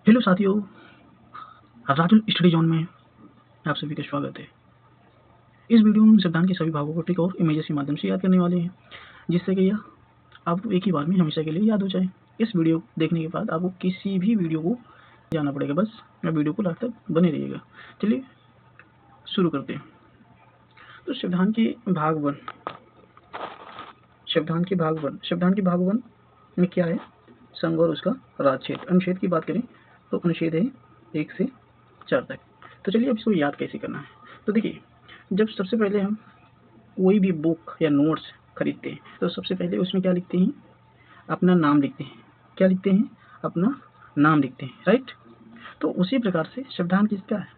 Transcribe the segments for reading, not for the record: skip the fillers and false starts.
Hello साथियों, Rajul study zone में आप सभी का स्वागत है। इस वीडियो में हम सिद्धांत के सभी भागों को ट्रिक और इमेजेस के माध्यम से याद करने वाले हैं, जिससे कि यह आपको एक ही बार में हमेशा के लिए याद हो जाए। इस वीडियो देखने के बाद आपको किसी भी वीडियो को जाना पड़ेगा, बस वीडियो को लास्ट तक बने रहिएगा। चलिए शुरू करते हैं। तो सिद्धांत के भाग वन में क्या है? संघ और उसका राजछेद। अनुच्छेद की बात करें तो अनुच्छेद है 1 से 4 तक। तो चलिए अब इसको याद कैसे करना है। तो देखिए, जब सबसे पहले हम कोई भी बुक या नोट्स खरीदते हैं तो सबसे पहले उसमें क्या लिखते हैं? अपना नाम लिखते हैं। क्या लिखते हैं? अपना नाम लिखते हैं, राइट। तो उसी प्रकार से संविधान किसका है?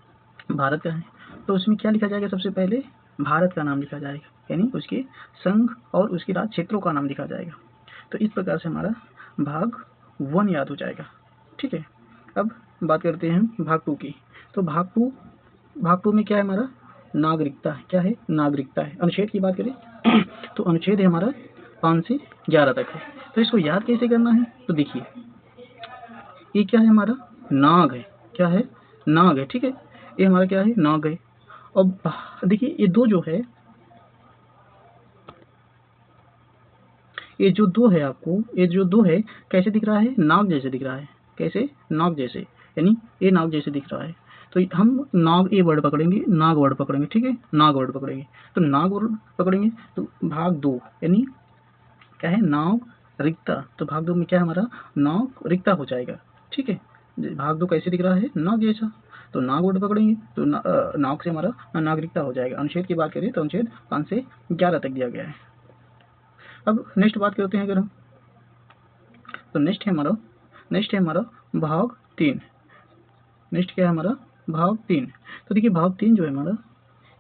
भारत का है। तो उसमें क्या लिखा जाएगा? सबसे पहले भारत का नाम लिखा जाएगा, यानी उसके संघ और उसके राज्य क्षेत्रों का नाम लिखा जाएगा। तो इस प्रकार से हमारा भाग 1 याद हो जाएगा, ठीक है। अब बात करते हैं भाग 2 की। तो भाग टू में क्या है हमारा? नागरिकता है। क्या है? नागरिकता है। अनुच्छेद की बात करें तो अनुच्छेद है हमारा 5 से 11 तक है। तो इसको याद कैसे करना है? तो देखिए, ये क्या है? हमारा नाग है। क्या है? नाग है, ठीक है। ये हमारा क्या है? नाग है। अब देखिए, ये दो जो है, ये जो दो है आपको, ये जो दो है कैसे दिख रहा है? नाग जैसे दिख रहा है। कैसे? नाग जैसे, यानी ये नाग जैसे दिख रहा है। तो हम नाग ए वर्ड पकड़ेंगे, नाग वर्ड पकड़ेंगे, ठीक है। नाग वर्ड पकड़ेंगे, तो नाग वर्ड पकड़ेंगे तो भाग 2 यानी क्या है? नाग रिक्ता। तो भाग 2 में क्या है हमारा? नाग रिक्ता हो जाएगा, ठीक है। भाग 2 कैसे दिख रहा है? नाग जैसा। तो नाग वर्ड पकड़ेंगे तो नाग से हमारा नागरिकता हो जाएगा। अनुच्छेद की बात करें तो अनुच्छेद 5 से 11 तक दिया गया है। अब नेक्स्ट बात करते हैं अगर हम, तो नेक्स्ट है हमारा भाग 3। नेक्स्ट क्या है हमारा? भाग 3। तो देखिए, भाग 3 जो है हमारा,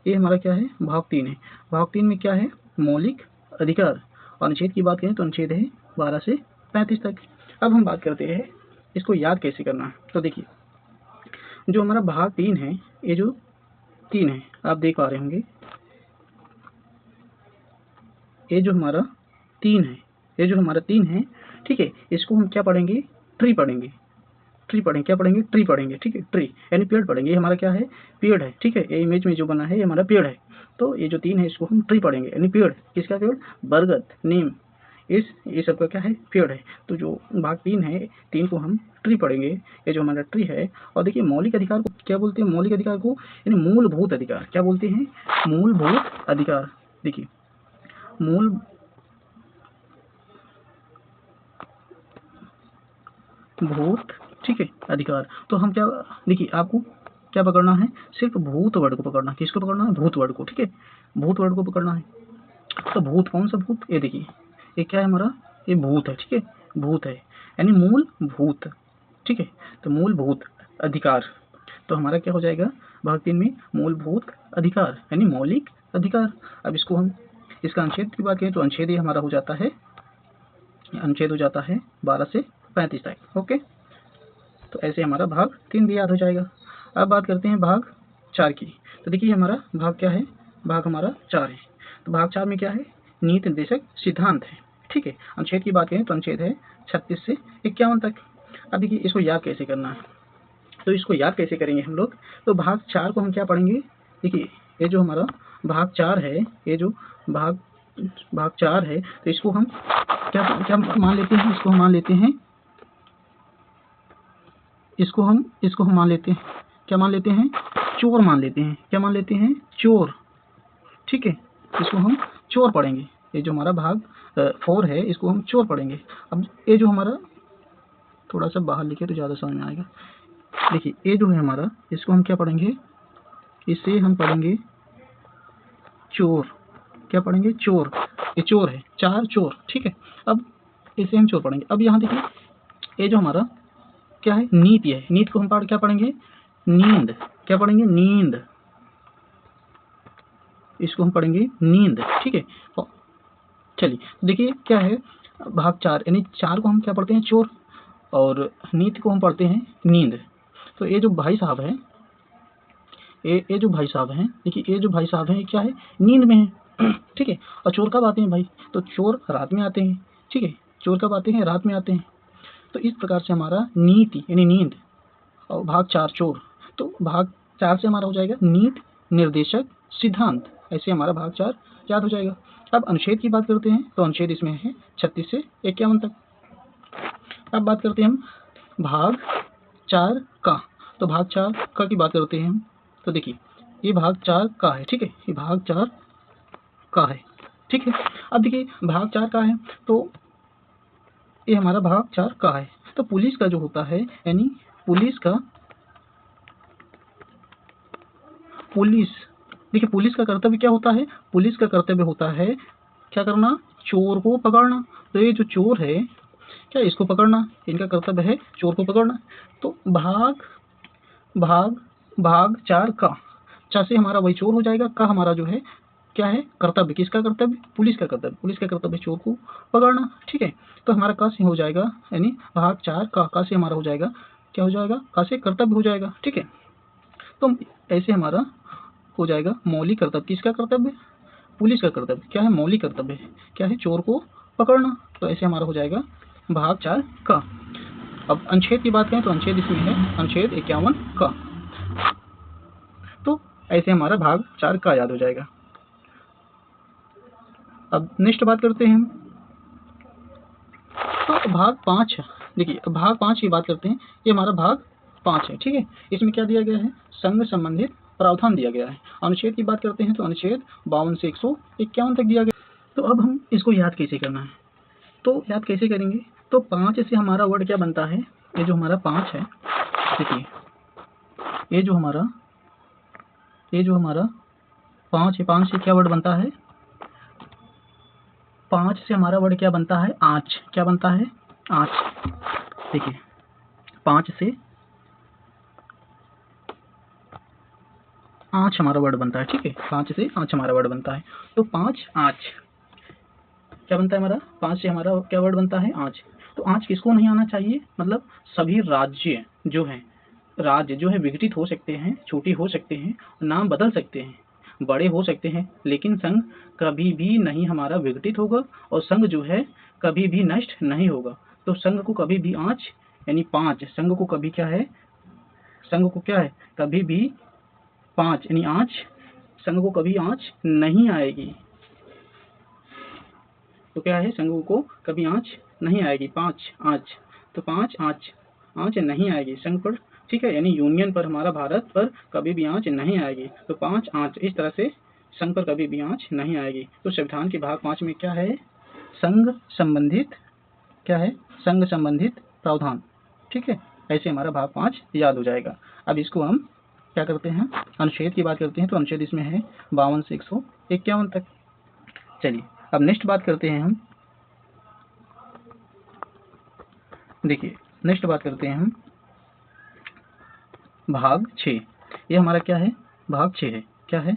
ये हमारा क्या है? भाग 3 है। भाग 3 में क्या है? मौलिक अधिकार। और अनुच्छेद की बात करें तो अनुच्छेद है 12 से 35 तक। अब हम बात करते हैं इसको याद कैसे करना है। तो देखिए, जो हमारा भाग 3 है, ये जो 3 है आप देख पा रहे होंगे, ये जो हमारा 3 है, ठीक है। इसको हम क्या पढ़ेंगे? ट्री पढ़ेंगे। क्या पढ़ेंगे? ट्री पढ़ेंगे, ठीक है। ट्री यानी पेड़ पढ़ेंगे। ये हमारा क्या है? पेड़ है, ठीक है। ये इमेज में जो बना है ये हमारा पेड़ है। तो ये जो 3 है इसको हम ट्री पढ़ेंगे, यानी पेड़। किसका पेड़? बरगद, नीम, ये सब का क्या है? पेड़ है। तो जो भाग 3 है, 3 को हम ट्री पढ़ेंगे। ये जो हमारा ट्री है। और देखिए, मौलिक अधिकार को क्या बोलते हैं? मौलिक अधिकार को यानी मूलभूत अधिकार। क्या बोलते हैं? मूलभूत अधिकार। देखिए, मूलभूत, ठीक है, अधिकार। तो हम क्या, देखिए आपको क्या पकड़ना है? सिर्फ भूत वर्ड को पकड़ना है। किसको पकड़ना है? भूत वर्ड को, ठीक है। भूत वर्ड को पकड़ना है। तो भूत, कौन सा भूत? ये देखिए, ये क्या है हमारा? ये भूत है, ठीक है। भूत है यानी मूल भूत, ठीक है। तो मूलभूत अधिकार, तो हमारा क्या हो जाएगा भाग 3 में? मूलभूत अधिकार यानी मौलिक अधिकार। अब इसको हम, इसका अनुच्छेद की बात करें तो अनुच्छेद ये हमारा हो जाता है, अनुच्छेद हो जाता है 12 से 35 तक, ओके। तो ऐसे हमारा भाग 3 भी याद हो जाएगा। अब बात करते हैं भाग 4 की। तो देखिए, हमारा भाग क्या है? भाग हमारा 4 है। तो भाग 4 में क्या है? नीति निर्देशक सिद्धांत है, ठीक है। अनुच्छेद की बात करें तो अनुच्छेद है 36 से 51 तक। अब देखिए, इसको याद कैसे करना है। तो इसको याद कैसे करेंगे हम लोग? तो भाग 4 को हम क्या पढ़ेंगे? देखिए, ये जो हमारा भाग 4 है, ये जो भाग 4 है, तो इसको हम क्या मान लेते हैं? इसको हम मान लेते हैं, इसको हम मान लेते हैं, क्या मान लेते हैं? चोर मान लेते हैं। क्या मान लेते हैं? चोर, ठीक है। इसको हम चोर पढ़ेंगे। ये जो हमारा भाग 4 है, इसको हम चोर पढ़ेंगे। अब ये जो हमारा, थोड़ा सा बाहर लिखे तो ज़्यादा समझ में आएगा। देखिए, ये जो है हमारा, इसको हम क्या पढ़ेंगे? इसे हम पढ़ेंगे चोर। क्या पढ़ेंगे? चोर। ये चोर है, 4 चोर, ठीक है। अब इसे हम चोर पढ़ेंगे। अब यहाँ देखिए, ये जो हमारा क्या है? नीति है। नीति को हम क्या पढ़ेंगे? नींद। क्या पढ़ेंगे? नींद। इसको हम पढ़ेंगे नींद, ठीक है। चलिए, देखिए क्या है, भाग 4 यानी 4 को हम क्या पढ़ते हैं? चोर, और नीति को हम पढ़ते हैं नींद। तो ये जो भाई साहब हैं, ये जो भाई साहब हैं, देखिए ये जो भाई साहब हैं, क्या है? नींद में है, ठीक है। और चोर कब आते हैं भाई? तो चोर रात में आते हैं, ठीक है। चोर कब आते हैं? रात में आते हैं। तो इस प्रकार से हमारा नीति यानी नींद, और भाग 4 चोर, तो भाग 4 से हमारा हो जाएगा नीति, निर्देशक, सिद्धांत, ऐसे हमारा भाग 4 याद हो जाएगा। अब अनुच्छेद की बात करते हैं, तो अनुच्छेद इसमें है 36 से 51 तक। अब बात करते हैं हम भाग 4 का, तो भाग 4 का की बात करते हैं हम, तो देखिए ये भाग 4 का है, ठीक है, ये भाग 4 का है, ठीक है। अब देखिए भाग 4 का है, तो ये हमारा भाग 4 का है। तो पुलिस का जो होता है, यानी पुलिस देखिए पुलिस का कर्तव्य क्या होता है, पुलिस का कर्तव्य होता है क्या करना, चोर को पकड़ना। तो ये जो चोर है क्या, इसको पकड़ना, इनका कर्तव्य है चोर को पकड़ना। तो भाग भाग भाग 4 का, 4 से हमारा वही चोर हो जाएगा, का हमारा जो है क्या है, कर्तव्य, किसका कर्तव्य, पुलिस का कर्तव्य, पुलिस का कर्तव्य चोर को पकड़ना, ठीक है। तो हमारा का से हो जाएगा, यानी भाग 4 का से हमारा हो जाएगा, क्या हो जाएगा, का से कर्तव्य हो जाएगा, ठीक है। तो ऐसे हमारा हो जाएगा मौलिक कर्तव्य, किसका कर्तव्य, पुलिस का कर्तव्य, क्या है, मौलिक कर्तव्य क्या है, चोर को पकड़ना। तो ऐसे हमारा हो जाएगा भाग 4 का। अब अनुच्छेद की बात करें, तो अनुच्छेद इसमें है अनुच्छेद 51 का। तो ऐसे हमारा भाग 4 का याद हो जाएगा। अब नेक्स्ट बात करते हैं हम, तो भाग 5, देखिए भाग 5 की बात करते हैं, ये हमारा भाग 5 है, ठीक है। इसमें क्या दिया गया है, संघ संबंधित प्रावधान दिया गया है। अनुच्छेद की बात करते हैं, तो अनुच्छेद 52 से 151 तक दिया गया। तो अब हम इसको याद कैसे करना है, तो याद कैसे करेंगे, तो 5 से हमारा वर्ड क्या बनता है, ये जो हमारा 5 है, देखिए ये जो हमारा 5 है, 5 से क्या वर्ड बनता है, 5 से हमारा वर्ड क्या बनता है, आँच, क्या बनता है, आँच। देखिए 5 से आँच हमारा वर्ड बनता है, ठीक है, 5 से आँच हमारा वर्ड बनता है। तो 5 आँच क्या बनता है हमारा, 5 से हमारा क्या वर्ड बनता है, आँच। तो आँच किसको नहीं आना चाहिए, मतलब सभी राज्य जो है विघटित हो सकते हैं, छोटे हो सकते हैं, नाम बदल सकते हैं, बड़े हो सकते हैं, लेकिन संघ कभी भी नहीं हमारा विघटित होगा, और संघ जो है कभी भी नष्ट नहीं होगा। तो संघ को कभी भी आँच, यानी 5 संघ को कभी क्या है, संघ को क्या है, कभी भी 5 यानी आँच, संघ को कभी आँच नहीं आएगी। तो क्या है, संघ को कभी आँच नहीं आएगी, 5 आँच, तो 5 आँच नहीं आएगी संघ पर, ठीक है, यानी यूनियन पर, हमारा भारत पर कभी भी आँच नहीं आएगी। तो 5 आँच, इस तरह से संघ पर कभी भी आँच नहीं आएगी। तो संविधान के भाग 5 में क्या है, संघ संबंधित, क्या है, संघ संबंधित प्रावधान, ठीक है। ऐसे हमारा भाग 5 याद हो जाएगा। अब इसको हम क्या करते हैं, अनुच्छेद की बात करते हैं, तो अनुच्छेद इसमें है 52 से 151 तक। चलिए अब नेक्स्ट बात करते हैं हम, देखिए नेक्स्ट बात करते हैं हम भाग 6। ये हमारा क्या है, भाग 6 है, क्या है,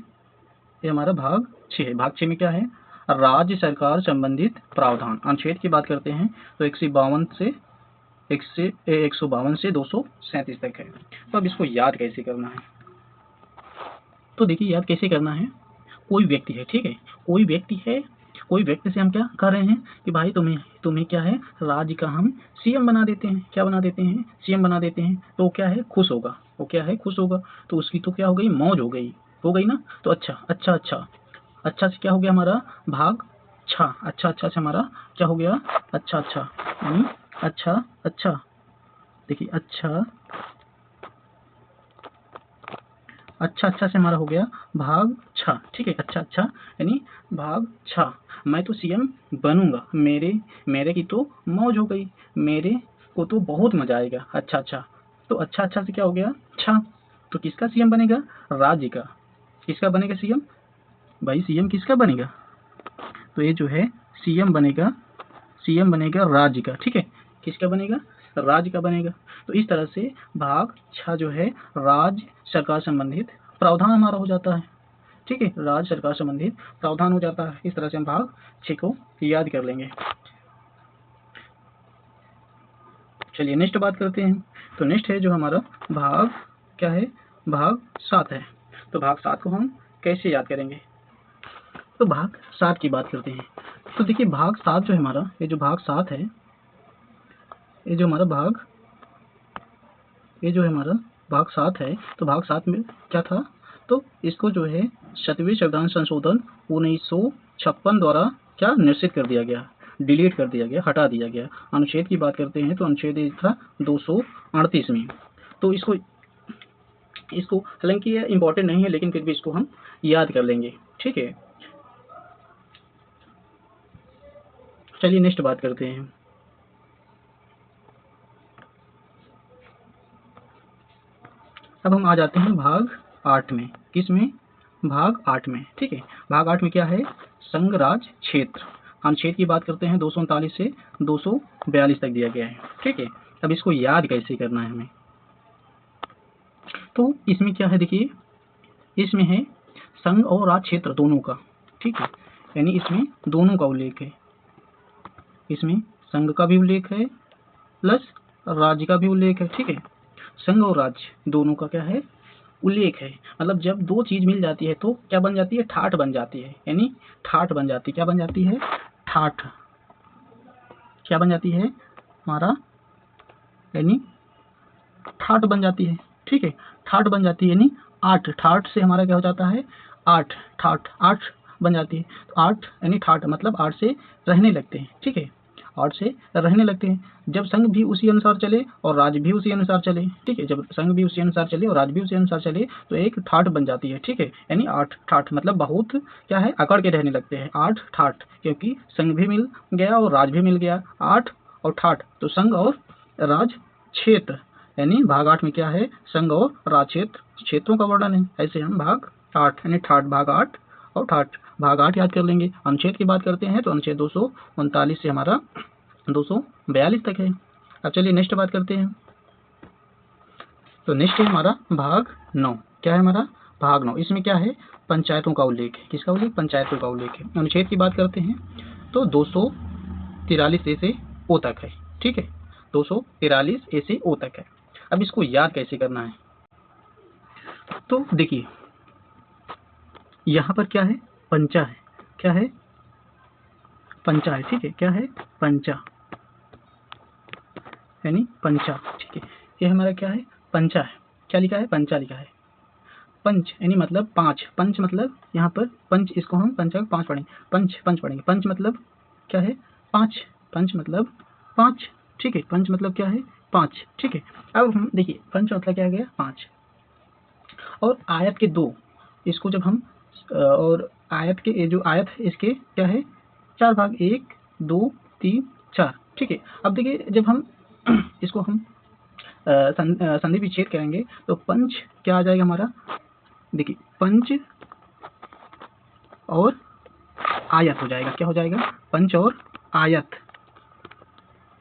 ये हमारा भाग 6 है। भाग 6 में क्या है, राज्य सरकार संबंधित प्रावधान। अनुच्छेद की बात करते हैं, तो 152 से 237 तक है। तो अब इसको याद कैसे करना है, तो देखिए याद कैसे करना है, कोई व्यक्ति है, ठीक है, कोई व्यक्ति से हम क्या कर रहे हैं कि भाई तुम्हें क्या है, राज्य का हम सीएम बना देते हैं, क्या बना देते हैं, सीएम बना देते हैं। तो क्या है, खुश होगा, वो क्या है, खुश होगा। तो उसकी तो क्या हो गई, मौज हो गई ना। तो अच्छा से क्या हो गया हमारा भाग 6, अच्छा से हमारा क्या हो गया, अच्छा यानी अच्छा, देखिए अच्छा से हमारा हो गया भाग 6, ठीक है, अच्छा यानी भाग 6, मैं तो सीएम बनूंगा, मेरे की तो मौज हो गई, मेरे को तो बहुत मजा आएगा, अच्छा। तो अच्छा से क्या हो गया, 6। तो किसका सीएम बनेगा, राज्य का। किसका बनेगा सीएम, भाई सीएम किसका बनेगा, तो ये जो है सीएम बनेगा राज्य का, ठीक है, किसका बनेगा, राज्य का बनेगा। तो इस तरह से भाग 6 जो है राज्य सरकार संबंधित प्रावधान हमारा हो जाता है, ठीक है, राज्य सरकार संबंधित प्रावधान हो जाता है। इस तरह से हम भाग 6 को याद कर लेंगे। चलिए नेक्स्ट बात करते हैं, तो नेक्स्ट है जो हमारा भाग क्या है, भाग 7 है। तो भाग 7 को हम कैसे याद करेंगे, तो भाग 7 की बात करते हैं। तो देखिए भाग 7 जो है हमारा, ये जो भाग 7 है, ये जो हमारा भाग ये जो है हमारा भाग 7 है, तो भाग 7 में क्या था, तो इसको जो है 7वें संविधान संशोधन 1956 द्वारा क्या निश्चित कर दिया गया, डिलीट कर दिया गया, हटा दिया गया। अनुच्छेद की बात करते हैं तो अनुच्छेद ये था 238 में। तो इसको हालांकि ये इम्पोर्टेंट नहीं है, लेकिन फिर भी इसको हम याद कर लेंगे, ठीक है। चलिए नेक्स्ट बात करते हैं। अब हम आ जाते हैं भाग 8 में। किस में? भाग 8 में, ठीक है। भाग 8 में क्या है? संघ राज क्षेत्र। अनुच्छेद की बात करते हैं 239 से 242 तक दिया गया है, ठीक है। अब इसको याद कैसे करना है हमें, तो इसमें क्या है देखिए, इसमें है संघ और राज क्षेत्र दोनों का, ठीक है। यानी इसमें दोनों का उल्लेख है, इसमें संघ का भी उल्लेख है प्लस राज्य का भी उल्लेख है, ठीक है। संघ और राज्य दोनों का क्या है? उल्लेख है। मतलब जब दो चीज मिल जाती है तो क्या बन जाती है? ठाठ बन जाती है, यानी ठाठ बन जाती है। क्या बन जाती है? ठाठ। क्या बन जाती है हमारा? यानी ठाठ बन जाती है, ठीक है। ठाठ बन जाती है यानी 8, ठाठ से हमारा क्या हो जाता है? 8, ठाठ 8 बन जाती है। तो 8 यानी ठाठ मतलब 8 से रहने लगते हैं, ठीक है। 8 से रहने लगते हैं। जब संघ भी उसी अनुसार चले और राज्य भी उसी अनुसार चले, ठीक है। जब संघ भी उसी अनुसार चले और राज्य भी उसी अनुसार चले तो एक ठाठ बन जाती है, ठीक है। यानी 8 ठाठ मतलब बहुत क्या है? अकड़ के रहने लगते हैं, 8 ठाठ, क्योंकि संघ भी मिल गया और राज्य भी मिल गया, 8 और ठाठ, तो संघ और राज क्षेत्र। यानी भाग 8 में क्या है? संघ और राज क्षेत्र, क्षेत्रों का वर्णन है। ऐसे हम भाग 8 यानी ठाठ, भाग 8 और ठाठ, भाग 8 याद कर लेंगे। अनुच्छेद की बात करते हैं तो अनुच्छेद 239 से हमारा 242 तक है। अब चलिए नेक्स्ट बात करते हैं। तो नेक्स्ट है हमारा भाग 9। क्या है हमारा? भाग 9। इसमें क्या है? पंचायतों का उल्लेख है। किसका उल्लेख? पंचायतों का उल्लेख है। अनुच्छेद की बात करते हैं तो 243 ए से ओ तक है, ठीक है। 243 ए से ओ तक है। अब इसको याद कैसे करना है, तो देखिए यहाँ पर क्या है? पंचा है। क्या है? पंचा है, ठीक है। क्या है? पंचा, यानी पंचा, ठीक है। ये हमारा क्या है? पंचा है। क्या लिखा है? पंचा लिखा है। पंच यानी मतलब 5, पंच मतलब यहाँ पर पंच, इसको हम पंचा 5 पढ़ेंगे, पंच पढ़ेंगे। पंच मतलब क्या है? 5, पंच मतलब 5, ठीक है। पंच मतलब क्या है? 5, ठीक है। अब हम देखिए पंच मतलब क्या गया? 5। और आयत के 2, इसको जब हम और आयत के जो आयत है इसके क्या है? 4 भाग, 1 2 3 4, ठीक है। अब देखिए जब हम इसको हम संधि विच्छेद करेंगे तो पंच क्या आ जाएगा हमारा? देखिए पंच और आयत हो जाएगा। क्या हो जाएगा? पंच और आयत,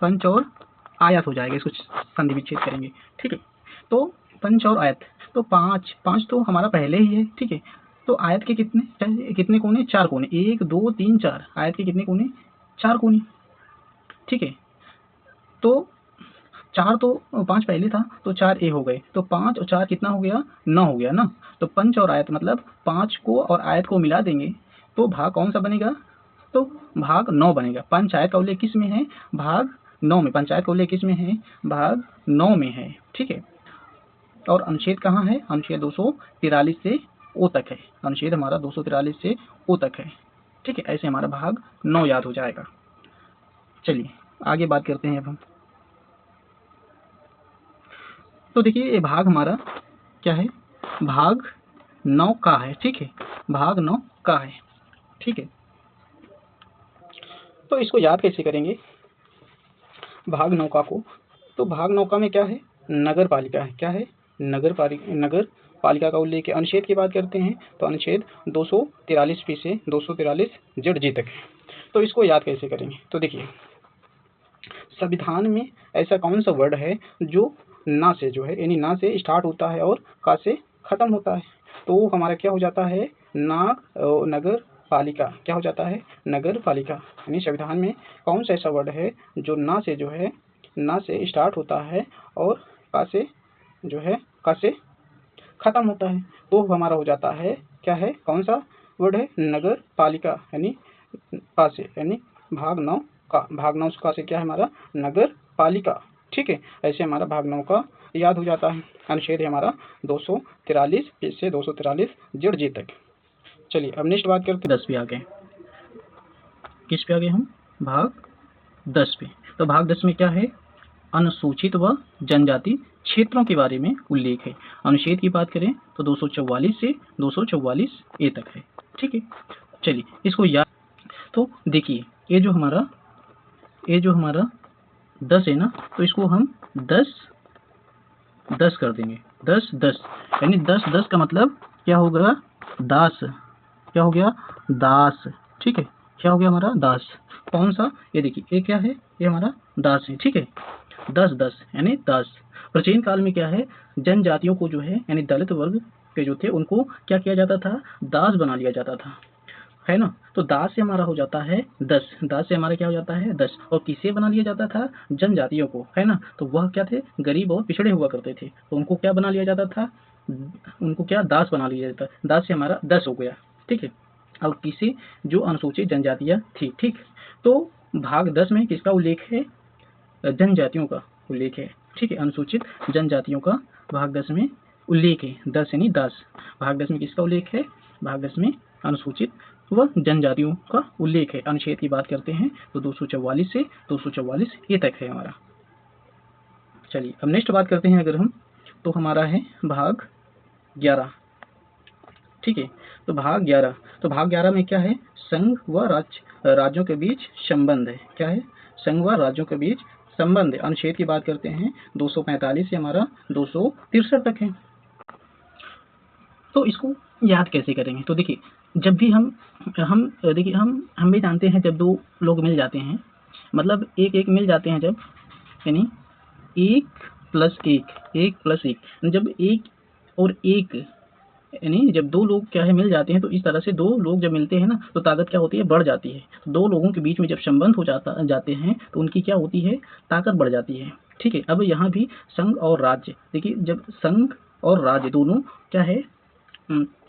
पंच और आयत हो जाएगा, इसको संधि विच्छेद करेंगे, ठीक है। तो पंच और आयत, तो 5 5 तो हमारा पहले ही है, ठीक है। तो आयत के कितने कोने? 4 कोने, 1 2 3 4। आयत के कितने कोने? 4 कोने, ठीक है। तो 4 तो 5 पहले था तो 4 ए हो गए, तो 5 और 4 कितना हो गया? 9 हो गया ना। तो पंच और आयत मतलब 5 को और आयत को मिला देंगे तो भाग कौन सा बनेगा? तो भाग 9 बनेगा। पंचायत का उल्लेख किस में है? भाग 9 में। पंचायत का उल्लेख किस में है? भाग 9 में है, ठीक है। और अनुच्छेद कहाँ है? अनुच्छेद 243 से ओ तक है। अनुच्छेद हमारा 243 से ओ तक है, ठीक है। ऐसे हमारा भाग 9 याद हो जाएगा। चलिए आगे बात करते हैं अब हम। तो देखिए ये भाग हमारा क्या है? भाग 9 का है, ठीक है। भाग 9 का है, ठीक है। तो इसको याद कैसे करेंगे भाग 9 का को? तो भाग 9 का में क्या है? नगर पालिका है। क्या है? नगर पालिका का उल्लेख है। अनुच्छेद की बात करते हैं तो अनुच्छेद 243 पी से 243 जेड जी तक है। तो इसको याद कैसे करेंगे? तो देखिए संविधान में ऐसा कौन सा वर्ड है जो ना से जो है, यानी ना से स्टार्ट होता है और का से खत्म होता है? तो हमारा क्या हो जाता है? नगर पालिका। क्या हो जाता है? नगर पालिका। यानी संविधान में कौन सा ऐसा वर्ड है जो ना से जो है, ना से स्टार्ट होता है और का से जो है, का से खत्म होता है? तो हमारा हो जाता है क्या है? कौन सा वर्ड है? नगर पालिका, यानी का से, यानी भाग 9 का। भाग 9 का से क्या है हमारा? नगर पालिका, ठीक है, ऐसे हमारा भाग 9 का याद हो जाता है। अनुच्छेद है हमारा 243 से 243 जेड जे तक। चलिए अब नेक्स्ट बात करते हैं 10 पे आ गए। किस पे आ गए हम? भाग 10 पे। तो भाग 10 में क्या है? अनुसूचित व जनजाति क्षेत्रों के बारे में उल्लेख है। अनुच्छेद की बात करें तो 244 से 244 ए तक है। ठीक है, चलिए इसको याद। तो देखिए ये जो हमारा 10 है ना, तो इसको हम 10 कर देंगे। 10 10 यानी 10 10 का मतलब क्या होगा? दास। क्या हो गया? दास। ठीक है, क्या हो गया हमारा? दास। कौन सा? ये देखिए, ये क्या है? ये हमारा दास है। ठीक है, 10 10 यानी दास। प्राचीन काल में क्या है, जनजातियों को जो है यानी दलित वर्ग के जो थे उनको क्या किया जाता था? दास बना लिया जाता था, है ना। तो दास से हमारा हो जाता है 10। दास से हमारा क्या हो जाता है? 10। और किसे बना लिया जाता था? जनजातियों को, है ना। तो वह क्या थे? गरीब और पिछड़े हुआ करते थे, तो उनको क्या बना लिया जाता था? उनको क्या? दास बना लिया जाता। दास से हमारा 10 हो गया। ठीक है, और किसे? जो अनुसूचित जनजातियां थी। ठीक, तो भाग 10 में किसका उल्लेख है? जनजातियों का उल्लेख है। ठीक है, अनुसूचित जनजातियों का भाग 10 में उल्लेख है। 10 यानी दास। भाग 10 में किसका उल्लेख है? भाग 10 में अनुसूचित व जनजातियों का उल्लेख है। अनुच्छेद की बात करते हैं तो 244 से 244 ये तक है हमारा। चलिए अब नेक्स्ट बात करते हैं अगर हम, तो हमारा है भाग 11। ठीक है, तो भाग 11। तो भाग 11 में क्या है? संघ व राज्यों के बीच संबंध है। क्या है? संघ व राज्यों के बीच संबंध है। अनुच्छेद की बात करते हैं 245 से हमारा 263 तक है। तो इसको याद कैसे करेंगे? तो देखिए, जब भी हम देखिए हम भी जानते हैं, जब दो लोग मिल जाते हैं, मतलब एक एक मिल जाते हैं जब, यानी 1 प्लस 1, 1 प्लस 1, जब एक और एक, यानी जब दो लोग क्या है मिल जाते हैं, तो इस तरह से दो लोग जब मिलते हैं ना, तो ताकत क्या होती है? बढ़ जाती है। तो दो लोगों के बीच में जब संबंध हो जाते हैं तो उनकी क्या होती है? ताकत बढ़ जाती है। ठीक है, अब यहाँ भी संघ और राज्य, देखिए जब संघ और राज्य दोनों क्या है,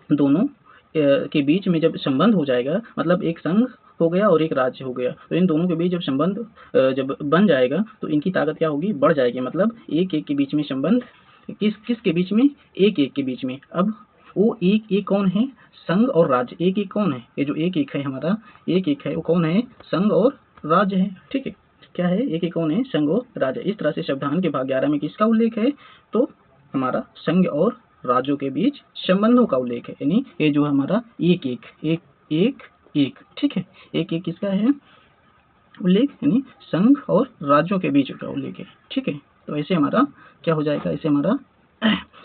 दोनों के बीच में जब संबंध हो जाएगा, मतलब एक संघ हो गया और एक राज्य हो गया, तो इन दोनों के बीच जब संबंध जब बन जाएगा तो इनकी ताकत क्या होगी? बढ़ जाएगी। मतलब एक एक के बीच में संबंध, किस के बीच में? एक एक के बीच में। अब वो एक एक कौन है? संघ और राज्य। एक एक कौन है? ये जो एक एक है हमारा, एक एक है वो कौन है? संघ और राज्य है। ठीक है, क्या है? एक एक कौन है? संघ और राज्य। इस तरह से संविधान के भाग 11 में किसका उल्लेख है? तो हमारा संघ और राज्यों के बीच संबंधों का उल्लेख है। यानी ये जो हमारा एक एक एक एक एक, ठीक है, एक एक किसका है उल्लेख? यानी संघ और राज्यों के बीच का उल्लेख है। ठीक है, तो ऐसे हमारा क्या हो जाएगा? ऐसे हमारा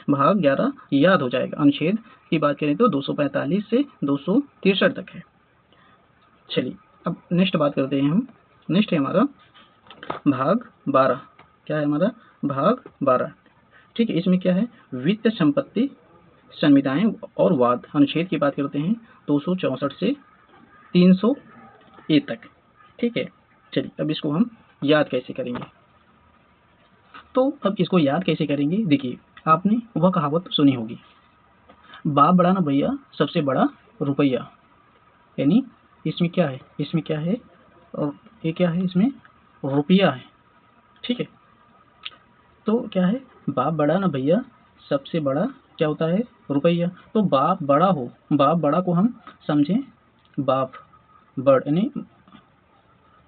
भाग 11 याद हो जाएगा। अनुच्छेद की बात करें तो 245 से 263 तक है। चलिए अब नेक्स्ट बात करते हैं हम। नेक्स्ट है हमारा भाग 12। क्या है हमारा? भाग 12। ठीक है, इसमें क्या है? वित्त, संपत्ति, संविदाएं और वाद। अनुच्छेद की बात करते हैं 264 से 300 ए तक। ठीक है, चलिए अब इसको हम याद कैसे करेंगे? तो अब इसको याद कैसे करेंगे? देखिए, आपने वह कहावत सुनी होगी, बाप बड़ा ना भैया, सबसे बड़ा रुपया। यानी इसमें क्या है? इसमें क्या है? और ये क्या है? इसमें रुपया है। ठीक है, तो क्या है? बाप बड़ा ना भैया, सबसे बड़ा क्या होता है? रुपया। तो बाप बड़ा हो, बाप बड़ा को हम समझें बाप बड़, यानी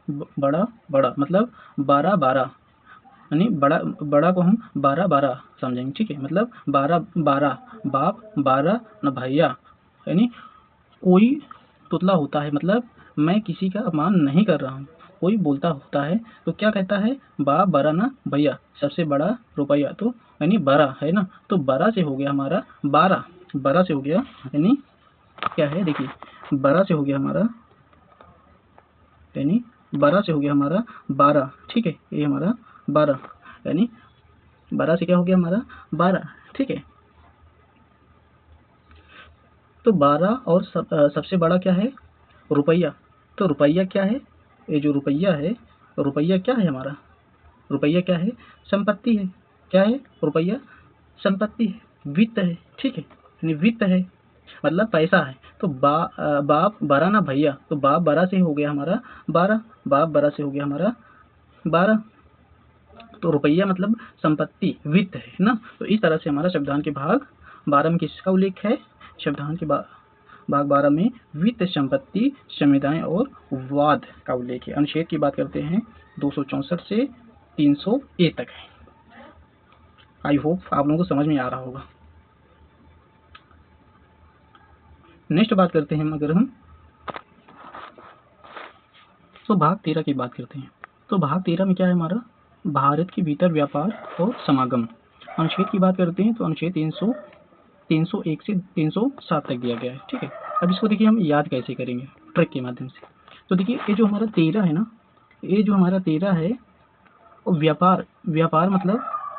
बड़ा बड़ा मतलब 12 12, यानी बड़ा बड़ा को हम 12 12 समझेंगे। ठीक है, मतलब 12 12, बाप 12 न भैया, यानी कोई तुतला होता है, मतलब मैं किसी का अपमान नहीं कर रहा हूँ, कोई बोलता होता है तो क्या कहता है? बाप 12 ना भैया, सबसे बड़ा रुपया। तो यानी 12 है ना, तो 12 से हो गया हमारा 12, 12 से हो गया, यानी क्या है? देखिए 12 से हो गया हमारा, यानी 12 से हो गया हमारा 12। ठीक है, ये हमारा 12, यानी 12 से क्या हो गया हमारा? 12। ठीक है, तो 12 और सबसे बड़ा क्या है? रुपया। तो रुपया क्या है? ये जो रुपया है, रुपया क्या है हमारा? रुपया क्या है? संपत्ति है। क्या है? रुपया संपत्ति है, वित्त है। ठीक है, यानी वित्त है मतलब पैसा है। तो बाप 12 ना भैया, तो बाप 12 से हो गया हमारा 12, बाप 12 से हो गया हमारा 12। तो रुपया मतलब संपत्ति, वित्त है ना। तो इस तरह से हमारा संविधान के भाग 12 में किसका उल्लेख है? संविधान के भाग 12 में वित्त, संपत्ति, संविदाएं और वाद का उल्लेख है। अनुच्छेद की बात करते हैं 264 से 300A तक है। आई होप आप लोगों को समझ में आ रहा होगा। नेक्स्ट बात करते हैं अगर हम तो भाग 13 की बात करते हैं। तो भाग 13 में क्या है हमारा? भारत के भीतर व्यापार और समागम। अनुच्छेद की बात करते हैं तो अनुच्छेद 301 से 307 तक दिया गया है। ठीक है, अब इसको देखिए हम याद कैसे करेंगे ट्रिक के माध्यम से। तो देखिए ये जो हमारा 13 है ना, ये जो हमारा 13 है वो व्यापार मतलब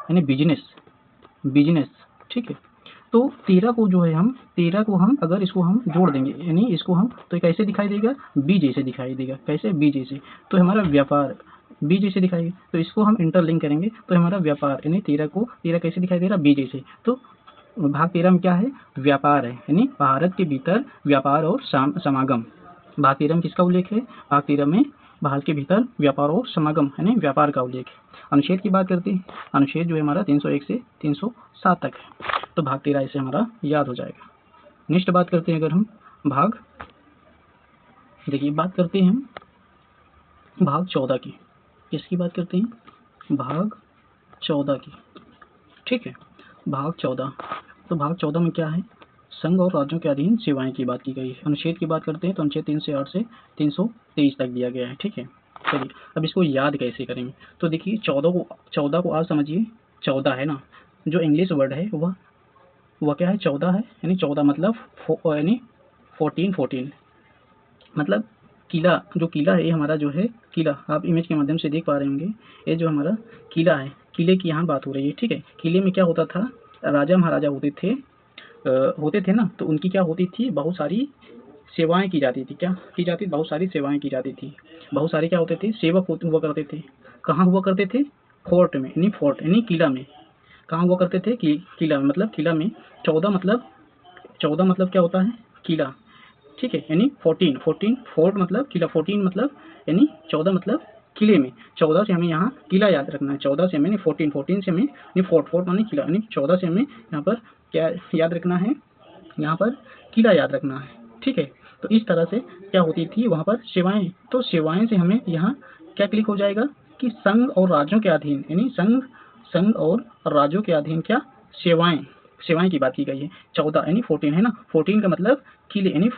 यानी बिजनेस। ठीक है, तो 13 को जो है हम 13 को हम अगर इसको हम जोड़ देंगे यानी इसको हम तो कैसे दिखाई देगा? बी जैसे दिखाई देगा। कैसे? बी जैसे। तो हमारा व्यापार बी जैसे दिखाई, तो इसको हम इंटरलिंक करेंगे तो हमारा व्यापार यानी 13 कैसे दिखाई दे रहा? बी जैसे। तो भाग 13 में क्या है? व्यापार है, यानी भारत के भीतर व्यापार और समागम। भाग 13 में किसका उल्लेख है? भाग 13 में भारत के भीतर व्यापार और समागम यानी व्यापार का उल्लेख है। अनुच्छेद की बात करते हैं, अनुच्छेद जो है हमारा 301 से 307 तक है। तो भाग 13 ऐसे हमारा याद हो जाएगा। नेक्स्ट बात करते हैं अगर हम भाग, देखिए बात करते हैं हम भाग 14 की। किसकी बात करते हैं? भाग 14 की। ठीक है, भाग 14। तो भाग 14 में क्या है? संघ और राज्यों के अधीन सेवाएं की बात की गई है। अनुच्छेद की बात करते हैं तो अनुच्छेद 308 से 323 तक दिया गया है। ठीक है, चलिए अब इसको याद कैसे करेंगे? तो देखिए 14 को आज समझिए 14 है ना, जो इंग्लिश वर्ड है वह क्या है? 14 है, यानी 14 मतलब यानी 14 मतलब किला। जो किला है ये हमारा जो है किला, आप इमेज के माध्यम से देख पा रहे होंगे। ये जो हमारा किला है, किले की यहाँ बात हो रही है। ठीक है, किले में क्या होता था? राजा महाराजा होते थे ना, तो उनकी क्या होती थी? बहुत सारी सेवाएं की जाती थी। क्या की जाती? बहुत सारी सेवाएं की जाती थी। बहुत सारे क्या होते थे? सेवक हुआ करते थे। कहाँ हुआ करते थे? फोर्ट में, यानी किला में। कहाँ हुआ करते थे? किला में, मतलब किला में। 14 मतलब क्या होता है? किला। ठीक है, यानी 14 फोर्ट मतलब किला, 14 मतलब यानी 14 मतलब किले में। 14 से हमें यहाँ किला याद रखना है। 14 से हमें 14 से हमें फोर्ट माने किला, यानी 14 से हमें यहाँ पर क्या याद रखना है? यहाँ पर किला याद रखना है। ठीक है, तो इस तरह से क्या होती थी वहाँ पर? सेवाएं। तो सेवाएं से हमें यहाँ क्या क्लिक हो जाएगा कि संघ और राज्यों के अधीन, यानी संघ और राज्यों के अधीन क्या? सेवाएं की बात की गई है। 14 यानी 14 है ना, 14 का मतलब किले, यानी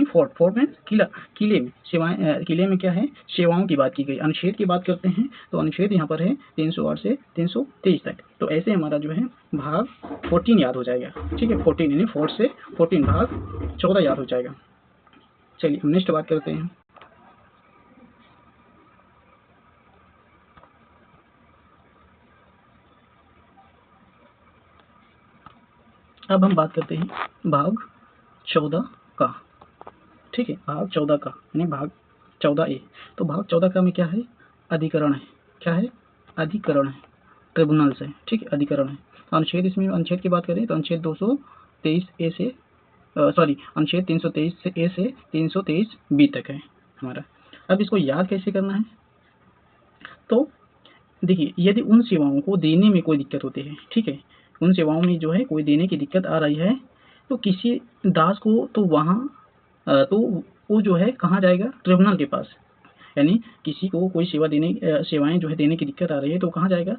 फोर्ट में किला, किले में सेवाएं। किले में क्या है? सेवाओं की बात की गई। अनुच्छेद की बात करते हैं तो अनुच्छेद यहाँ पर है 308 से 323 तक। तो ऐसे हमारा जो है भाग 14 याद हो जाएगा। ठीक है, 14 यानी 4 से 14 भाग 14 याद हो जाएगा। चलिए हम नेक्स्ट बात करते हैं। अब हम बात करते हैं भाग 14 का। ठीक है, भाग 14 का यानी भाग 14A। तो भाग 14 का में क्या है? अधिकरण है। क्या है? अधिकरण है, ट्रिब्यूनल्स है। ठीक है, अधिकरण है। अनुच्छेद, इसमें अनुच्छेद की बात करें तो अनुच्छेद 223A से अनुच्छेद 323 से A से 323B तक है हमारा। अब इसको याद कैसे करना है? तो देखिए, यदि उन सेवाओं को देने में कोई दिक्कत होती है, ठीक है, उन सेवाओं में जो है कोई देने की दिक्कत आ रही है, तो किसी दास को तो वहाँ तो वो जो है कहाँ जाएगा? ट्रिब्यूनल के पास। यानी किसी को कोई सेवाएं जो है देने की दिक्कत आ रही है तो कहाँ जाएगा?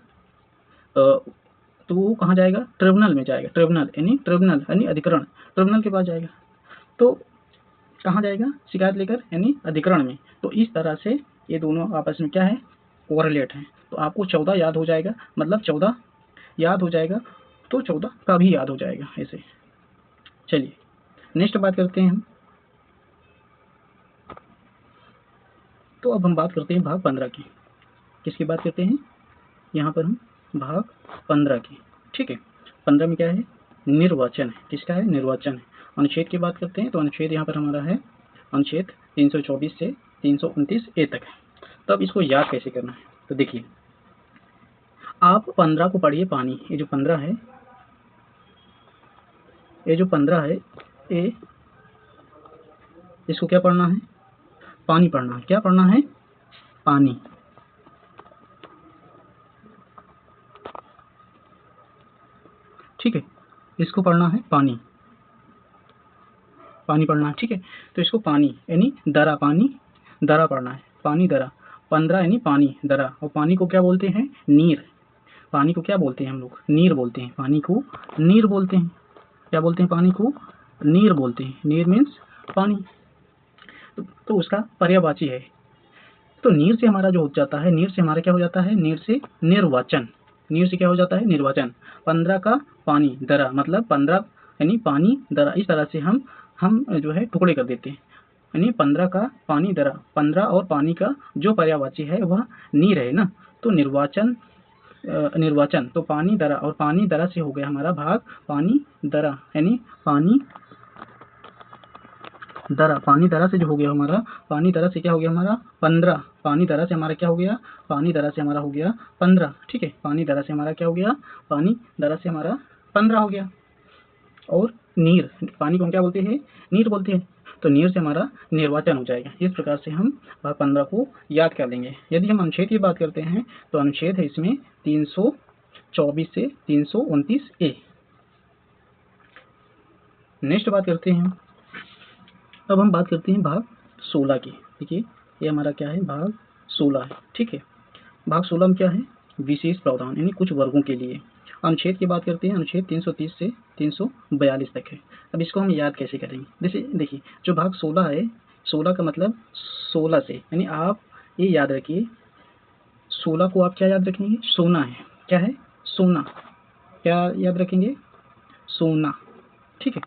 तो वो कहाँ जाएगा? ट्रिब्यूनल में जाएगा। ट्रिब्यूनल यानी अधिकरण, ट्रिब्यूनल के पास जाएगा। तो कहाँ जाएगा? शिकायत लेकर, यानी अधिकरण में। तो इस तरह से ये दोनों आपस में क्या है? कोरिलेट हैं। तो आपको 14 याद हो जाएगा, मतलब 14 याद हो जाएगा, तो 14 का भी याद हो जाएगा ऐसे। चलिए नेक्स्ट बात करते हैं हम। तो अब हम बात करते हैं भाग 15 की। किसकी बात करते हैं? यहाँ पर हम भाग 15 की। ठीक है, 15 में क्या है? निर्वाचन है। किसका है? निर्वाचन है। अनुच्छेद की बात करते हैं तो अनुच्छेद यहाँ पर हमारा है अनुच्छेद 324 से 329A तक है। तो अब इसको याद कैसे करना है? तो देखिए, आप 15 को पढ़िए पानी। ये जो 15 है, ये इसको क्या पढ़ना है? पानी पढ़ना है। क्या पढ़ना है? पानी। ठीक है। इसको पढ़ना है पानी, पानी पढ़ना है, ठीक है। तो इसको पानी यानी दरा, पानी दरा पढ़ना है, पानी दरा। 15 यानी पानी दरा, और पानी को क्या बोलते हैं? नीर। पानी को क्या बोलते हैं हम लोग? नीर बोलते हैं। पानी को नीर बोलते हैं। क्या बोलते हैं? पानी को नीर बोलते हैं। नीर मीन्स पानी। तो उसका पर्यायवाची है। तो नीर से हमारा जो हो जाता है, नीर से हमारा क्या हो जाता है? नीर से निर्वाचन। नीर से क्या हो जाता है? निर्वाचन। 15 का पानी दरा मतलब 15 यानी पानी दरा। इस तरह से हम जो है टुकड़े कर देते हैं, यानी 15 का पानी दरा। 15 और पानी का जो पर्यायवाची है वह नीर है ना। तो निर्वाचन, निर्वाचन तो पानी दरा, और पानी दरा से हो गया हमारा भाग पानी दरा, यानी पानी दरा। पानी दरा से जो हो गया हमारा, पानी दरा से क्या हो गया हमारा? 15। पानी दरा से हमारा क्या हो गया? पानी दरा से हमारा हो गया 15, ठीक है। पानी दरा से हमारा क्या हो गया? पानी दरा से हमारा 15 हो गया। और नीर, पानी को हम क्या बोलते हैं? नीर बोलते हैं। तो नीर से हमारा निर्वाचन हो जाएगा। इस प्रकार से हम 15 को याद कर लेंगे। यदि हम अनुच्छेद की बात करते हैं तो अनुच्छेद है इसमें 324 से 329 ए। नेक्स्ट बात करते हैं, अब हम बात करते हैं भाग 16 की। देखिए ये हमारा क्या है? भाग 16 है, ठीक है। भाग 16 में क्या है? विशेष प्रावधान, यानी कुछ वर्गों के लिए। अनुच्छेद की बात करते हैं, अनुच्छेद 330 से 342 तक है। अब इसको हम याद कैसे करेंगे? जैसे देखिए, जो भाग 16 है, 16 का मतलब 16 से, यानी आप ये याद रखिए, 16 को आप क्या याद रखेंगे? सोना है। क्या है? सोना। क्या याद रखेंगे? सोना, ठीक है।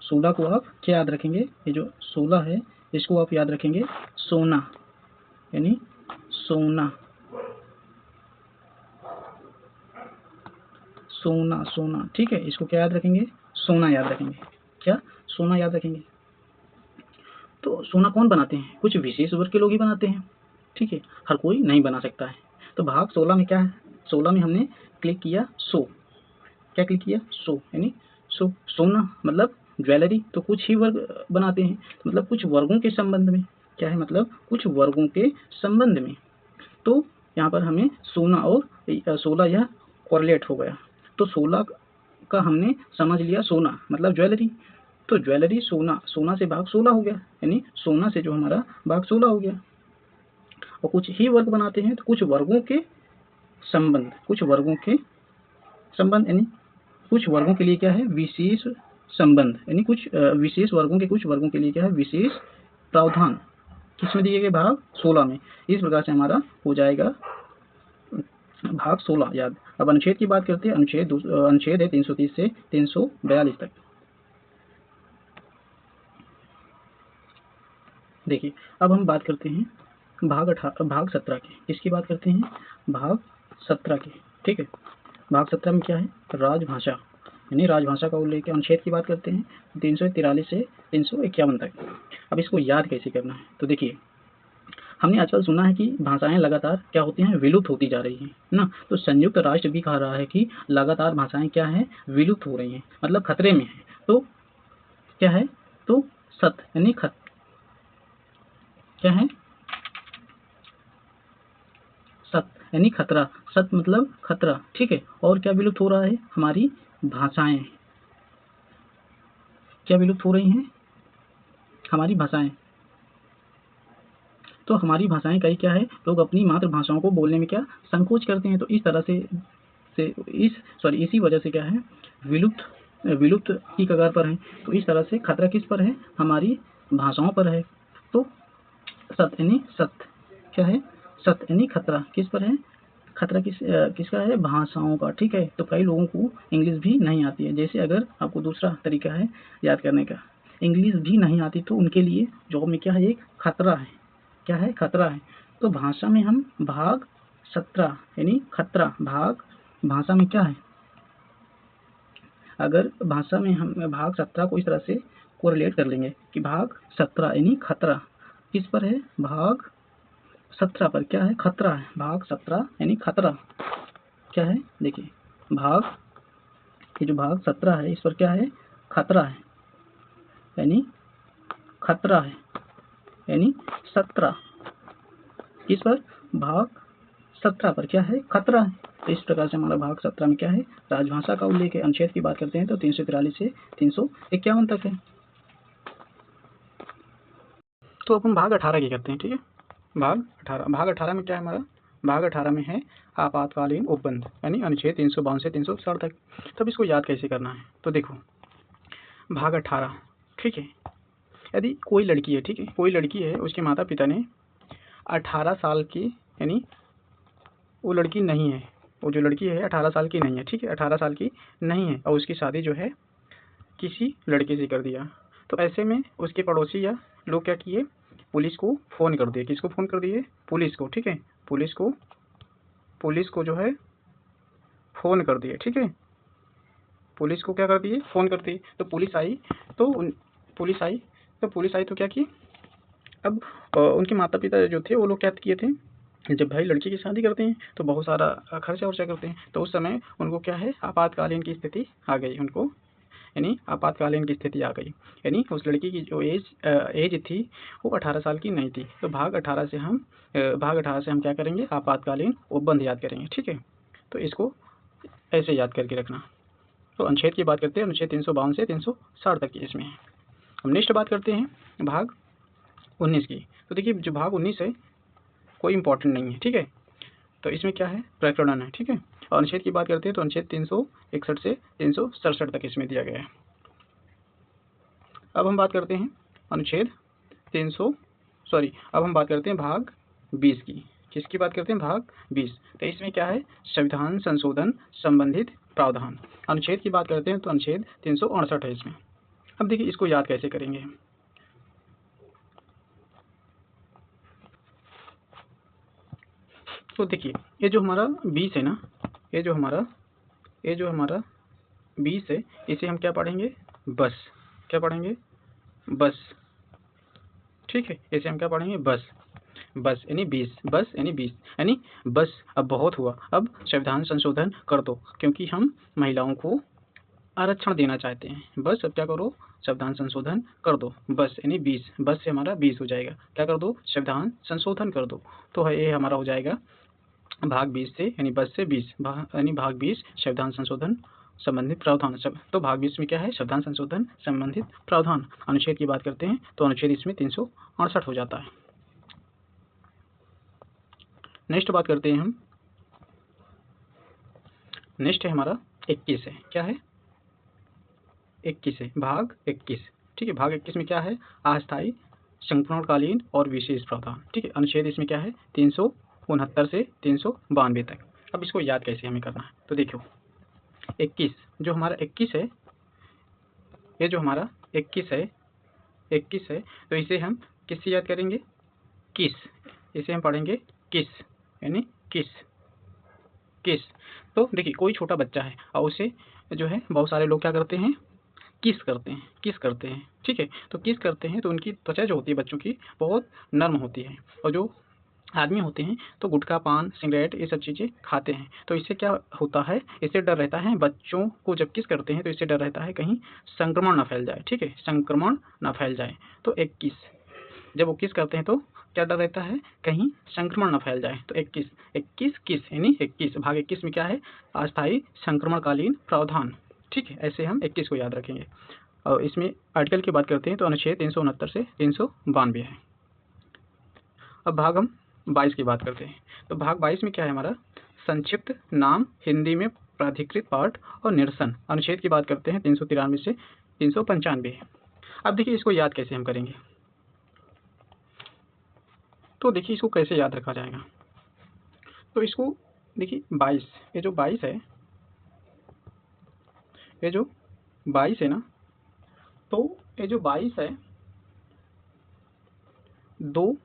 16 को आप क्या याद रखेंगे? ये जो 16 है इसको आप याद रखेंगे सोना, यानी सोना, सोना, सोना, ठीक है। इसको क्या याद रखेंगे? सोना याद रखेंगे। क्या? सोना याद रखेंगे। तो सोना कौन बनाते हैं? कुछ विशेष वर्ग के लोग ही बनाते हैं, ठीक है। हर कोई नहीं बना सकता है। तो भाग 16 में क्या है? 16 में हमने क्लिक किया सो। क्या क्लिक किया? सो, यानी सोना मतलब ज्वेलरी। तो कुछ ही वर्ग बनाते हैं, मतलब कुछ वर्गों के संबंध में। क्या है? मतलब कुछ वर्गों के संबंध में। तो यहाँ पर हमें सोना और 16 यह कोरिलेट हो गया। तो 16 का हमने समझ लिया सोना मतलब ज्वेलरी। तो ज्वेलरी सोना, सोना से भाग 16 हो गया, यानी सोना से जो हमारा भाग 16 हो गया। और कुछ ही वर्ग बनाते हैं, तो कुछ वर्गों के संबंध, कुछ वर्गों के संबंध, यानी कुछ वर्गों के लिए क्या है? विशेष संबंध, यानी कुछ विशेष वर्गों के, कुछ वर्गों के लिए क्या है? विशेष प्रावधान। किसमें दिए गए? भाग 16 में। इस प्रकार से हमारा हो जाएगा भाग 16 याद। अब अनुच्छेद की बात करते हैं। अनुच्छेद है 330 से 342 तक। देखिए अब हम बात करते हैं भाग 17 की। किसकी बात करते हैं? भाग 17 की, ठीक है। भाग 17 में क्या है? राजभाषा, यानी राजभाषा का उल्लेख है। अनुच्छेद की बात करते हैं 343 से 351 तक। अब इसको याद कैसे करना है? तो देखिए, हमने आजकल सुना है कि भाषाएं लगातार क्या होती हैं? विलुप्त होती जा रही हैं ना। तो संयुक्त राष्ट्र भी कह रहा है कि लगातार भाषाएं क्या है? विलुप्त हो रही हैं, मतलब खतरे में है। तो क्या है? तो सत यानी क्या है? सत यानी खतरा। सत मतलब खतरा, ठीक है। और क्या विलुप्त हो रहा है? हमारी भाषाएं। क्या विलुप्त हो रही हैं? हमारी भाषाएं। तो हमारी भाषाएं कई क्या है? लोग अपनी मातृभाषाओं को बोलने में क्या संकोच करते हैं। तो इस तरह से इसी वजह से क्या है? विलुप्त की कगार पर है। तो इस तरह से खतरा किस पर है? हमारी भाषाओं पर है। तो सत यानी सत्य, क्या है? सत्य यानी खतरा किस पर है? खतरा किसका है? भाषाओं का, ठीक है। तो कई लोगों को इंग्लिश भी नहीं आती है। जैसे अगर आपको दूसरा तरीका है याद करने का, इंग्लिश भी नहीं आती तो उनके लिए जॉब में क्या है? एक खतरा है। क्या है? खतरा है। तो भाषा में हम भाग 17 यानी खतरा, भाग भाषा में क्या है? अगर भाषा में हम भाग 17 को इस तरह से कोरिलेट कर लेंगे कि भाग 17 यानी खतरा किस पर है? भाग 17 पर क्या है? खतरा है। भाग 17 यानी खतरा क्या है? देखिए ये जो भाग 17 है इस पर क्या है? खतरा है, यानी खतरा है, यानी 17 किस पर? भाग 17 पर क्या है? खतरा है। तो इस प्रकार से हमारा भाग 17 में क्या है, राजभाषा का उल्लेख है। अनुच्छेद की बात करते हैं तो 343 से 351 तक है। तो अब हम भाग 18 की करते हैं, ठीक है। भाग 18 में क्या है हमारा, भाग 18 में है आपातकालीन उपबंध, यानी अनुच्छेद 352 से 360 तक। तब इसको याद कैसे करना है, तो देखो भाग 18, ठीक है। यदि कोई लड़की है, ठीक है, कोई लड़की है, उसके माता पिता ने 18 साल की, यानी वो लड़की नहीं है, वो जो लड़की है 18 साल की नहीं है, ठीक है, 18 साल की नहीं है, और उसकी शादी जो है किसी लड़के से कर दिया, तो ऐसे में उसके पड़ोसी या लोग क्या किए, पुलिस को फ़ोन कर दिए। किसको फ़ोन कर दिए, पुलिस को, ठीक है, पुलिस को जो है फ़ोन कर दिए, ठीक है, पुलिस को क्या कर दिए, फ़ोन कर दिए। तो पुलिस आई तो क्या की, अब उनके माता पिता जो थे वो लोग क्या किए थे, जब भाई लड़की की शादी करते हैं तो बहुत सारा खर्चा वर्चा करते हैं, तो उस समय उनको क्या है, आपातकालीन की स्थिति आ गई उनको, यानी आपातकालीन की स्थिति आ गई, यानी उस लड़की की जो एज थी वो 18 साल की नहीं थी। तो भाग 18 से हम क्या करेंगे, आपातकालीन उपबंध याद करेंगे, ठीक है। तो इसको ऐसे याद करके रखना। तो अनुच्छेद की बात करते हैं, अनुच्छेद 352 से 360 तक की इसमें। हम नेक्स्ट बात करते हैं भाग 19 की। तो देखिए जो भाग 19 है कोई इंपॉर्टेंट नहीं है, ठीक है। तो इसमें क्या है, प्रकरण है, ठीक है। और अनुच्छेद की बात करते हैं तो अनुच्छेद 361 से 367 तक इसमें दिया गया है। अब हम बात करते हैं अनुच्छेद 300 अब हम बात करते हैं भाग 20 की। किसकी बात करते हैं, भाग 20। तो इसमें क्या है, संविधान संशोधन संबंधित प्रावधान। अनुच्छेद की बात करते हैं तो अनुच्छेद 368 है इसमें। अब देखिए इसको याद कैसे करेंगे। तो देखिए ये जो हमारा 20 है ना, ये जो हमारा 20 है, इसे हम क्या पढ़ेंगे, बस। क्या पढ़ेंगे, बस, ठीक है। इसे हम क्या पढ़ेंगे, बस यानी 20, बस यानी 20, यानी बस अब बहुत हुआ, अब संविधान संशोधन कर दो, क्योंकि हम महिलाओं को आरक्षण देना चाहते हैं। बस अब क्या करो, संविधान संशोधन कर दो, बस यानी 20, बस से हमारा 20 हो जाएगा। क्या कर दो, संविधान संशोधन कर दो। तो ये हमारा हो जाएगा भाग 20 से, यानी बस से 20, यानी भाग 20 संविधान संशोधन संबंधित प्रावधान। तो भाग 20 में क्या है, संविधान संशोधन संबंधित प्रावधान। अनुच्छेद की बात करते हैं तो अनुच्छेद इसमें 368 हो जाता है। नेक्स्ट बात करते हैं हम, नेक्स्ट है हमारा 21 है, क्या है, 21 है, भाग 21, ठीक है। भाग 21 में क्या है, अस्थायी संपूर्णकालीन और विशेष प्रावधान, ठीक है। अनुच्छेद इसमें क्या है, 369 से 392 तक। अब इसको याद कैसे हमें करना है, तो देखो 21 जो हमारा 21 है, ये जो हमारा 21 है, तो इसे हम किससे याद करेंगे, किस, इसे हम पढ़ेंगे किस, यानी किस। तो देखिए कोई छोटा बच्चा है और उसे जो है बहुत सारे लोग क्या करते हैं, किस करते हैं, ठीक है। तो किस करते हैं तो उनकी त्वचा जो होती है बच्चों की बहुत नर्म होती है, और जो आदमी होते हैं तो गुटखा, पान, सिगरेट ये सब चीज़ें खाते हैं। तो इससे क्या होता है, इससे डर रहता है बच्चों को जब किस करते हैं तो इससे डर रहता है कहीं संक्रमण ना फैल जाए, ठीक है, संक्रमण ना फैल जाए। तो 21 जब वो किस करते हैं तो क्या डर रहता है, कहीं संक्रमण न फैल जाए। तो 21 किस यानी 21, भाग 21 में क्या है, अस्थायी संक्रमणकालीन प्रावधान, ठीक है। ऐसे हम 21 को याद रखेंगे। और इसमें आर्टिकल की बात करते हैं तो अनुच्छेद 369 से 392 है। अब भाग हम 22 की बात करते हैं। तो भाग 22 में क्या है हमारा, संक्षिप्त नाम हिंदी में प्राधिकृत पाठ और निरसन। अनुच्छेद की बात करते हैं 393 से 395। अब देखिए इसको याद कैसे हम करेंगे, तो देखिए इसको कैसे याद रखा जाएगा। तो इसको देखिए 22, ये जो 22 है, ये जो 22 है ना, तो ये जो 22 है, 2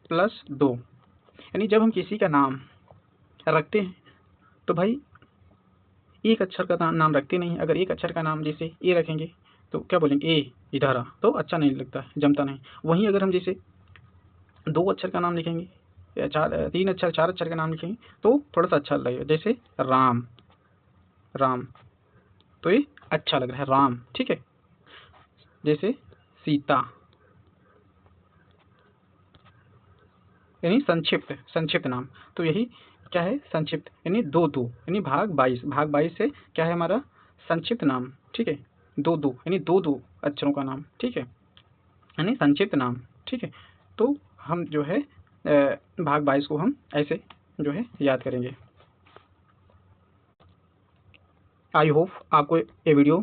+ 2, यानी जब हम किसी का नाम रखते हैं तो भाई एक अक्षर का नाम रखते नहीं। अगर एक अक्षर का नाम जैसे ए रखेंगे तो क्या बोलेंगे, ए इधर आ, तो अच्छा नहीं लगता, जमता नहीं। वहीं अगर हम जैसे 2 अक्षर का नाम लिखेंगे या 3 अक्षर 4 अक्षर का नाम लिखेंगे तो थोड़ा सा अच्छा लगेगा। जैसे राम, तो ये अच्छा लग रहा है राम, ठीक है। जैसे सीता, यानी संक्षिप्त नाम, तो यही क्या है, संक्षिप्त, यानी 2 यानी भाग 22 से क्या है हमारा संक्षिप्त नाम, ठीक है। 2 यानी 2 अक्षरों का नाम, ठीक है, यानी संक्षिप्त नाम, ठीक है। तो हम जो है भाग 22 को हम ऐसे जो है याद करेंगे। आई होप आपको ये वीडियो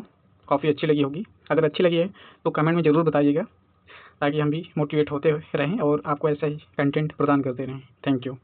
काफ़ी अच्छी लगी होगी। अगर अच्छी लगी है तो कमेंट में ज़रूर बताइएगा, ताकि हम भी मोटिवेट होते रहें और आपको ऐसा ही कंटेंट प्रदान करते रहें। Thank you.